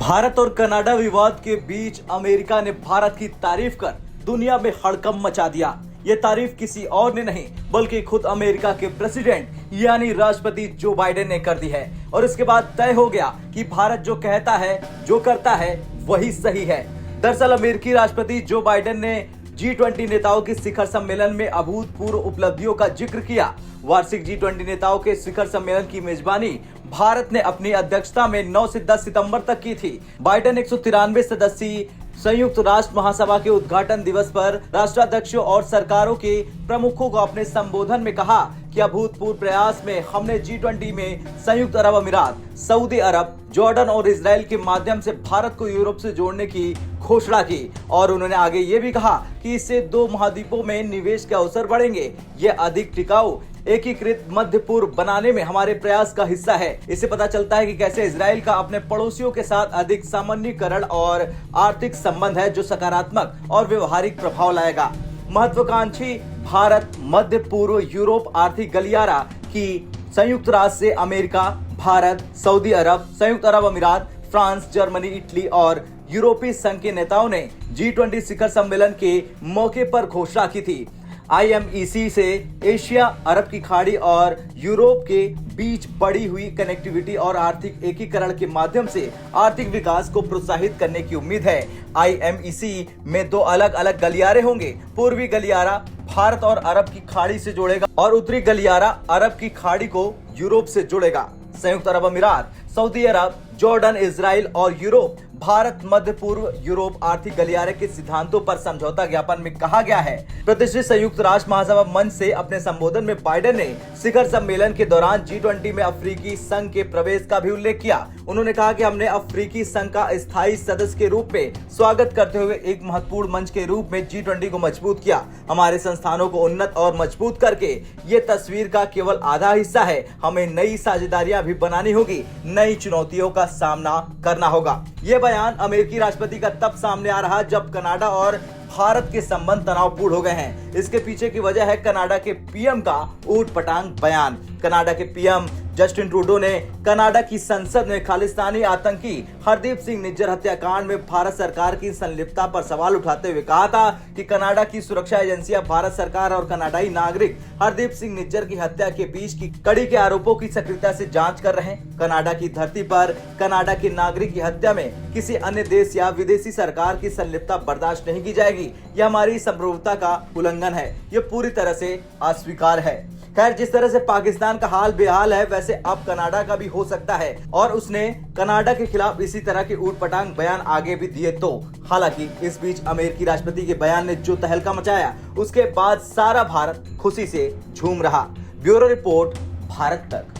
भारत और कनाडा विवाद के बीच अमेरिका ने भारत की तारीफ कर दुनिया में हड़कंप मचा दिया। ये तारीफ किसी और ने नहीं बल्कि खुद अमेरिका के प्रेसिडेंट यानी राष्ट्रपति जो बाइडेन ने कर दी है। और इसके बाद तय हो गया कि भारत जो कहता है, जो करता है वही सही है। दरअसल अमेरिकी राष्ट्रपति जो बाइडेन ने G20 नेताओं के शिखर सम्मेलन में अभूतपूर्व उपलब्धियों का जिक्र किया। वार्षिक G20 नेताओं के शिखर सम्मेलन की मेजबानी भारत ने अपनी अध्यक्षता में 9 से 10 सितंबर तक की थी। बाइडेन 193 सदस्यीय संयुक्त राष्ट्र महासभा के उद्घाटन दिवस पर राष्ट्राध्यक्षों और सरकारों के प्रमुखों को अपने संबोधन में कहा कि अभूतपूर्व प्रयास में हमने G20 में संयुक्त अरब अमीरात, सऊदी अरब, जॉर्डन और इजराइल के माध्यम से भारत को यूरोप से जोड़ने की घोषणा की। और उन्होंने आगे ये भी कहा कि इससे दो महाद्वीपों में निवेश के अवसर बढ़ेंगे। ये अधिक टिकाऊ एकीकृत मध्य पूर्व बनाने में हमारे प्रयास का हिस्सा है। इससे पता चलता है कि कैसे इजराइल का अपने पड़ोसियों के साथ अधिक सामान्यीकरण और आर्थिक संबंध है जो सकारात्मक और व्यवहारिक प्रभाव लाएगा। महत्वाकांक्षी भारत मध्य पूर्व यूरोप आर्थिक गलियारा की संयुक्त राष्ट्र से अमेरिका, भारत, सऊदी अरब, संयुक्त अरब अमीरात, फ्रांस, जर्मनी, इटली और यूरोपीय संघ के नेताओं ने G20 शिखर सम्मेलन के मौके पर घोषणा की थी। IMEC से एशिया, अरब की खाड़ी और यूरोप के बीच बढ़ी हुई कनेक्टिविटी और आर्थिक एकीकरण के माध्यम से आर्थिक विकास को प्रोत्साहित करने की उम्मीद है। IMEC में दो अलग अलग गलियारे होंगे। पूर्वी गलियारा भारत और अरब की खाड़ी से जोड़ेगा और उत्तरी गलियारा अरब की खाड़ी को यूरोप से जोड़ेगा। संयुक्त अरब अमीरात, सऊदी अरब, जॉर्डन, इजराइल और यूरोप भारत मध्य पूर्व यूरोप आर्थिक गलियारे के सिद्धांतों पर समझौता ज्ञापन में कहा गया है। प्रतिष्ठित संयुक्त राष्ट्र महासभा मंच से अपने संबोधन में बाइडेन ने शिखर सम्मेलन के दौरान G20 में अफ्रीकी संघ के प्रवेश का भी उल्लेख किया। उन्होंने कहा कि हमने अफ्रीकी संघ का स्थायी सदस्य के रूप में स्वागत करते हुए एक महत्वपूर्ण मंच के रूप में G20 को मजबूत किया। हमारे संस्थानों को उन्नत और मजबूत करके ये तस्वीर का केवल आधा हिस्सा है। हमें नई साझेदारियां भी बनानी होगी, नई चुनौतियों का सामना करना होगा। ये बयान अमेरिकी राष्ट्रपति का तब सामने आ रहा जब कनाडा और भारत के संबंध तनावपूर्ण हो गए हैं। इसके पीछे की वजह है कनाडा के पीएम का ऊटपटांग बयान। कनाडा के पीएम जस्टिन ट्रूडो ने कनाडा की संसद में खालिस्तानी आतंकी हरदीप सिंह निज्जर हत्याकांड में भारत सरकार की संलिप्तता पर सवाल उठाते हुए कहा था कि कनाडा की सुरक्षा एजेंसियां भारत सरकार और कनाडाई नागरिक हरदीप सिंह निज्जर की हत्या के बीच की कड़ी के आरोपों की सक्रियता से जांच कर रहे हैं। कनाडा की धरती पर कनाडा के नागरिक की हत्या में किसी अन्य देश या विदेशी सरकार की संलिप्तता बर्दाश्त नहीं की जाएगी। यह हमारी संप्रभुता का उल्लंघन है। यह पूरी तरह से अस्वीकार है। खैर, जिस तरह से पाकिस्तान का हाल बेहाल है वैसे अब कनाडा का भी हो सकता है और उसने कनाडा के खिलाफ इसी तरह के ऊटपटांग बयान आगे भी दिए तो। हालांकि इस बीच अमेरिकी राष्ट्रपति के बयान ने जो तहलका मचाया उसके बाद सारा भारत खुशी से झूम रहा। ब्यूरो रिपोर्ट, भारत तक।